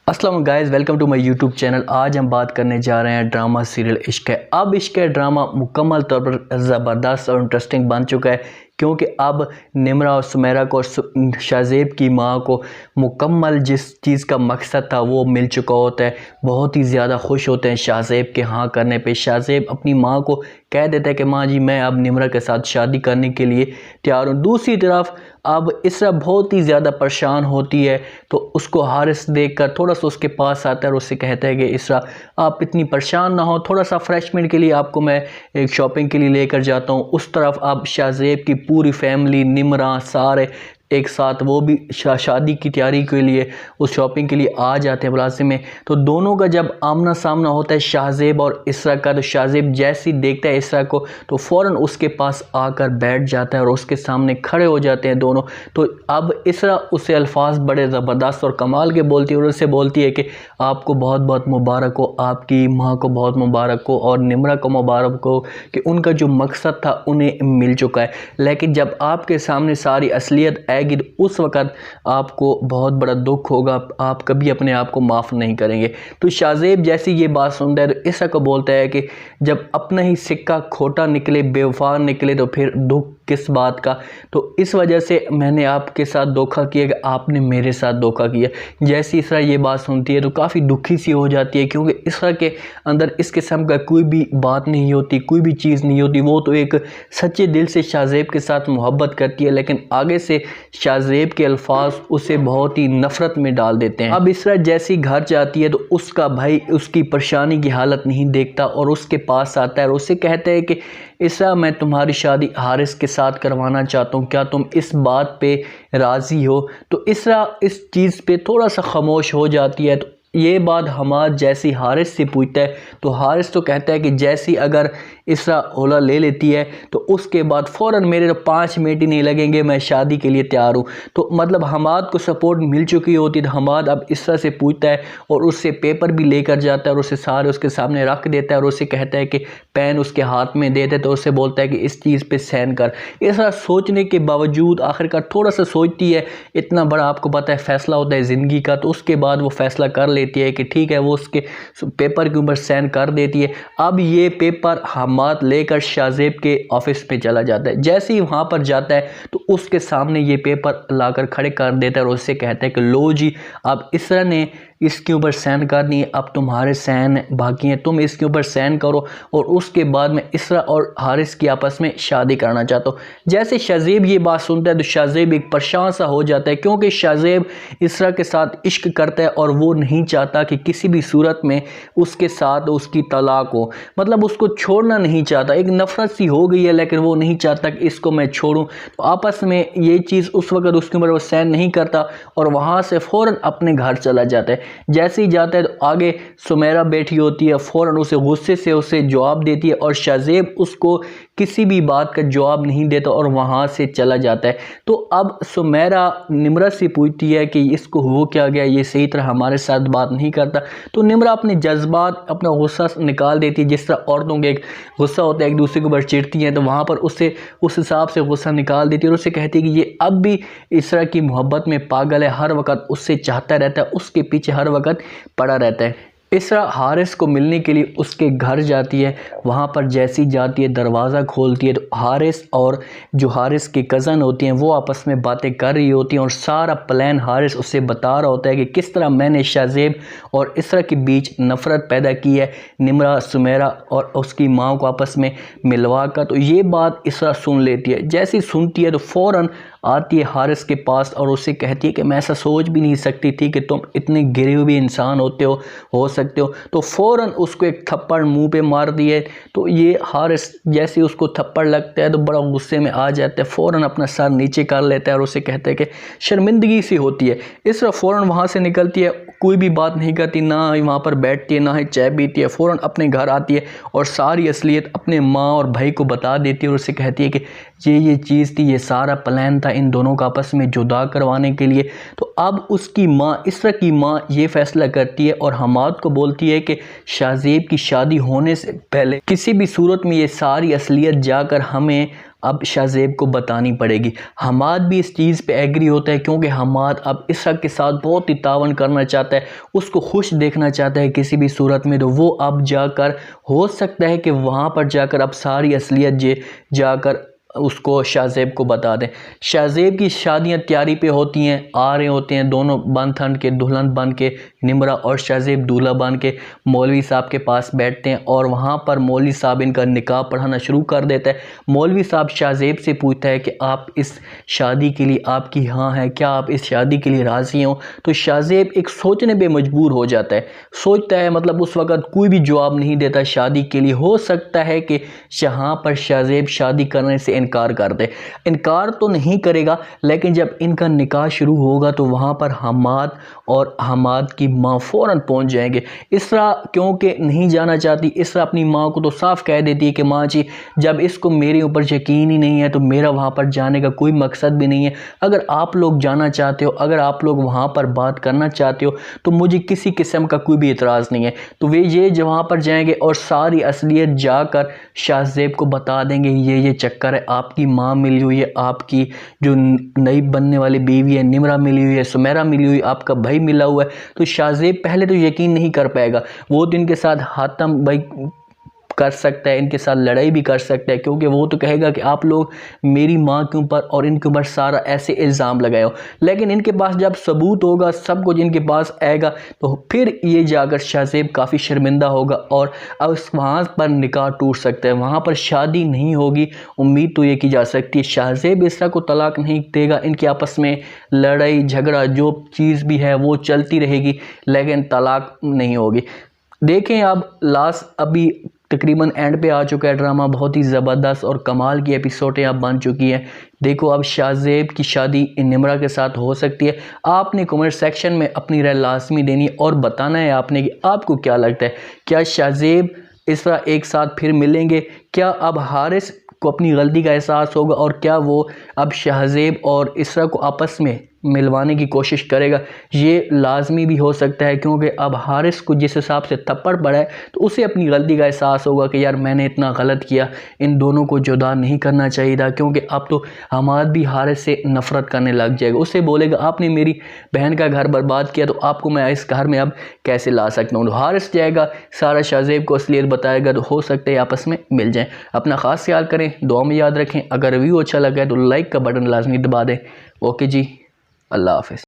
अस्सलाम guys, welcome to my YouTube channel. आज हम बात करने जा रहे हैं ड्रामा सीरियल इश्क है। अब इश्क है ड्रामा मुकम्मल तौर पर ज़बरदस्त और इंटरेस्टिंग बन चुका है, क्योंकि अब निम्रा और सुमेरा को और शाहज़ेब की माँ को मुकम्मल जिस चीज़ का मकसद था वो मिल चुका होता है। बहुत ही ज़्यादा खुश होते हैं शाहज़ेब के हाँ करने पे। शाहज़ेब अपनी माँ को कह देता है कि माँ जी मैं अब निम्रा के साथ शादी करने के लिए तैयार हूँ। दूसरी तरफ अब इसरा बहुत ही ज़्यादा परेशान होती है, तो उसको हारिस देखकर थोड़ा सा उसके पास आता है और उससे कहता है कि इसरा आप इतनी परेशान ना हो, थोड़ा सा फ्रेशमेंट के लिए आपको मैं एक शॉपिंग के लिए लेकर जाता हूँ। उस तरफ अब शाहज़ेब की पूरी फैमिली, निम्रा, सारे एक साथ वो भी शादी की तैयारी के लिए उस शॉपिंग के लिए आ जाते हैं प्लाज़े में। तो दोनों का जब आमना सामना होता है शाहज़ेब और इसरा का, तो शाहज़ेब जैसे ही देखता है इसरा को तो फ़ौरन उसके पास आकर बैठ जाता है और उसके सामने खड़े हो जाते हैं दोनों। तो अब इसरा उसे अल्फाज बड़े ज़बरदस्त और कमाल के बोलती है और उससे बोलती है कि आपको बहुत बहुत मुबारक हो, आपकी माँ को बहुत मुबारक हो और निम्रा को मुबारक हो कि उनका जो मकसद था उन्हें मिल चुका है। लेकिन जब आपके सामने सारी असलियत आएगी तो उस वक़्त आपको बहुत बड़ा दुख होगा, आप कभी अपने आप को माफ़ नहीं करेंगे। तो शाहज़ेब जैसी ये बात सुनता है तो इसरा को बोलता है कि जब अपना ही सिक्का खोटा निकले, बेवफा निकले, तो फिर दुख किस बात का। तो इस वजह से मैंने आपके साथ धोखा किया कि आपने मेरे साथ धोखा किया। जैसी इसरा ये बात सुनती है तो काफ़ी दुखी सी हो जाती है, क्योंकि इसरा के अंदर इस किस्म का कोई भी बात नहीं होती, कोई भी चीज़ नहीं होती। वो तो एक सच्चे दिल से शाहज़ेब के साथ मोहब्बत करती है, लेकिन आगे से शाहज़ेब के अल्फाज उसे बहुत ही नफ़रत में डाल देते हैं। अब इसरा जैसी घर जाती है तो उसका भाई उसकी परेशानी की हालत नहीं देखता और उसके पास आता है और उससे कहता है कि इसरा मैं तुम्हारी शादी हारिस के साथ करवाना चाहता हूँ, क्या तुम इस बात पे राज़ी हो। तो इसरा इस चीज़ पे थोड़ा सा खामोश हो जाती है। तो ये बात हमाद जैसी हारिस से पूछता है तो हारिस तो कहता है कि जैसी अगर इसरा ओला ले लेती है तो उसके बाद फ़ौरन मेरे 5 मिनट ही नहीं लगेंगे, मैं शादी के लिए तैयार हूँ। तो मतलब हमाद को सपोर्ट मिल चुकी होती है। तो हमाद अब इसरा से पूछता है और उससे पेपर भी लेकर जाता है और उसे सारे उसके सामने रख देता है और उससे कहता है कि पेन उसके हाथ में दे दे। तो उससे बोलता है कि इस चीज़ पे साइन कर। इसरा सोचने के बावजूद आखिरकार थोड़ा सा सोचती है, इतना बड़ा आपको पता है फ़ैसला होता है ज़िंदगी का, तो उसके बाद वो फ़ैसला कर लेती है कि ठीक है, वो उसके पेपर के ऊपर साइन कर देती है। अब ये पेपर हमाद लेकर शाहज़ेब के ऑफिस पे चला जाता है। जैसे ही वहाँ पर जाता है तो उसके सामने ये पेपर लाकर खड़े कर देता है और उससे कहता है कि लो जी, अब इसरा ने इसके ऊपर साइन करनी है, अब तुम्हारे साइन बाकी हैं, तुम इसके ऊपर साइन करो और उसके बाद मैं इसरा और हारिस की आपस में शादी करना चाहता हूँ। जैसे शाहज़ेब ये बात सुनता है तो शाहज़ेब एक परेशान सा हो जाता है, क्योंकि शाहज़ेब इसरा के साथ इश्क करता है और वो नहीं चाहता कि किसी भी सूरत में उसके साथ उसकी तलाक हो, मतलब उसको छोड़ना नहीं चाहता। एक नफ़रत सी हो गई है, लेकिन वो नहीं चाहता कि इसको मैं छोड़ूं। तो आपस में ये चीज़ उस वक़्त उसके ऊपर वो साइन नहीं करता और वहाँ से फ़ौरन अपने घर चला जाता है। जैसे ही जाता है तो आगे सुमेरा बैठी होती है, फ़ौरन उसे गुस्से से उसे जवाब देती है और शाहज़ेब उसको किसी भी बात का जवाब नहीं देता और वहाँ से चला जाता है। तो अब सुमेरा निम्रा से पूछती है कि इसको हो क्या गया, ये सही तरह हमारे साथ बात नहीं करता। तो निम्रा अपने जज्बात, अपना गुस्सा निकाल देती है, जिस तरह औरतों के एक गुस्सा होता है, एक दूसरे के ऊपर चिढ़ती हैं, तो वहाँ पर उससे उस हिसाब से गुस्सा निकाल देती है और उससे कहती है कि ये अब भी इस तरह की मोहब्बत में पागल है, हर वक्त उससे चाहता रहता है, उसके पीछे हर वक्त पड़ा रहता है। इसरा हारिस को मिलने के लिए उसके घर जाती है। वहाँ पर जैसी जाती है दरवाज़ा खोलती है तो हारिस और जो हारिस की कज़न होती हैं वो आपस में बातें कर रही होती हैं और सारा प्लान हारिस उससे बता रहा होता है कि किस तरह मैंने शाहज़ेब और इसरा के बीच नफ़रत पैदा की है, निम्रा, सुमेरा और उसकी माँ को आपस में मिलवा कर। तो ये बात इसरा सुन लेती है। जैसी सुनती है तो फ़ौरन आती है हारिस के पास और उससे कहती है कि मैं ऐसा सोच भी नहीं सकती थी कि तुम इतने गिरे हुए इंसान हो सकते हो। तो फ़ौरन उसको एक थप्पड़ मुंह पे मार दिए। तो ये हारिस जैसे उसको थप्पड़ लगता है तो बड़ा गुस्से में आ जाता है, फ़ौरन अपना सर नीचे कर लेता है और उसे कहता है कि शर्मिंदगी सी होती है। इस तरह फ़ौरन वहाँ से निकलती है, कोई भी बात नहीं करती, ना ही वहाँ पर बैठती है, ना ही चाय पीती है, फ़ौरन अपने घर आती है और सारी असलियत अपने माँ और भाई को बता देती है और उससे कहती है कि ये चीज़ थी, ये सारा प्लान था इन दोनों का आपस में जुदा करवाने के लिए। तो अब उसकी माँ, इसरा की माँ ये फैसला करती है और हमाद को बोलती है कि शाहज़ेब की शादी होने से पहले किसी भी सूरत में ये सारी असलियत जाकर हमें अब शाहज़ेब को बतानी पड़ेगी। हमाद भी इस चीज़ पे एग्री होता है क्योंकि हमाद अब इसरा के साथ बहुत ही तावन करना चाहता है, उसको खुश देखना चाहता है किसी भी सूरत में। तो वो अब जाकर हो सकता है कि वहाँ पर जाकर अब सारी असलियत जाकर उसको शाहज़ेब को बता दें। शाहज़ेब की शादियां तैयारी पे होती हैं, आ रहे होते हैं दोनों बन ठन के, दुल्हन बन के, निमरा और शाहज़ेब दूल्हा बन के मौलवी साहब के पास बैठते हैं और वहाँ पर मौलवी साहब इनका निकाह पढ़ाना शुरू कर देता है। मौलवी साहब शाहज़ेब से पूछता है कि आप इस शादी के लिए आपकी हाँ है, क्या आप इस शादी के लिए राज़ी हो? तो शाहज़ेब एक सोचने पे मजबूर हो जाता है, सोचता है, मतलब उस वक़्त कोई भी जवाब नहीं देता शादी के लिए। हो सकता है कि यहाँ पर शाहज़ेब शादी करने से इनकार कर दे, इनकार तो नहीं करेगा, लेकिन जब इनका निकाह शुरू होगा तो वहाँ पर हमाद और हमाद की माँ फ़ौरन पहुँच जाएंगे। इसरा क्योंकि नहीं जाना चाहती, इसरा अपनी माँ को तो साफ कह देती है कि माँ जी, जब इसको मेरे ऊपर यकीन ही नहीं है तो मेरा वहाँ पर जाने का कोई मकसद भी नहीं है। अगर आप लोग जाना चाहते हो, अगर आप लोग वहाँ पर बात करना चाहते हो तो मुझे किसी किस्म का कोई भी इतराज़ नहीं है। तो वे ये वहाँ पर जाएंगे और सारी असलियत जाकर शाहज़ेब को बता देंगे, ये चक्कर है, आपकी माँ मिली हुई है, आपकी जो नई बनने वाली बीवी है निमरा मिली हुई है, सुमेरा मिली हुई, आपका भाई मिला हुआ है। तो शाहज़ेब पहले तो यकीन नहीं कर पाएगा, वो तो इनके साथ हातम भाई कर सकता है, इनके साथ लड़ाई भी कर सकता है, क्योंकि वो तो कहेगा कि आप लोग मेरी माँ के ऊपर और इनके ऊपर सारा ऐसे इल्ज़ाम लगाए हो। लेकिन इनके पास जब सबूत होगा, सब कुछ इनके पास आएगा, तो फिर ये जाकर शाहज़ेब काफ़ी शर्मिंदा होगा और अब वहाँ पर निकाह टूट सकता है, वहाँ पर शादी नहीं होगी। उम्मीद तो ये की जा सकती है शाहज़ेब इसरा को तलाक नहीं देगा, इनके आपस में लड़ाई झगड़ा जो चीज़ भी है वो चलती रहेगी, लेकिन तलाक नहीं होगी। देखें अब लास्ट अभी तकरीबन एंड पे आ चुका है ड्रामा, बहुत ही ज़बरदस्त और कमाल की एपिसोडें अब बन चुकी हैं। देखो अब शाहज़ेब की शादी निमरा के साथ हो सकती है। आपने कमेंट सेक्शन में अपनी राय लाजमी देनी और बताना है आपने कि आपको क्या लगता है, क्या शाहज़ेब इसरा एक साथ फिर मिलेंगे? क्या अब हारिस को अपनी गलती का एहसास होगा और क्या वो अब शाहज़ेब और इसरा को आपस में मिलवाने की कोशिश करेगा? ये लाजमी भी हो सकता है, क्योंकि अब हारिस को जिस हिसाब से थप्पड़ पड़ा है तो उसे अपनी गलती का एहसास होगा कि यार मैंने इतना गलत किया, इन दोनों को जुदा नहीं करना चाहिए था। क्योंकि अब तो हमाद भी हारिस से नफ़रत करने लग जाएगा, उससे बोलेगा आपने मेरी बहन का घर बर्बाद किया तो आपको मैं इस घर में अब कैसे ला सकता हूँ। तो हारिस जाएगा, सारा शाहज़ेब को असलियत बताएगा, तो हो सकता है आपस में मिल जाएँ। अपना ख़ास ख्याल करें, दुआ में याद रखें। अगर रिव्यू अच्छा लगा है तो लाइक का बटन लाजमी दबा दें। ओके जी, अल्लाह हाफ़िज़।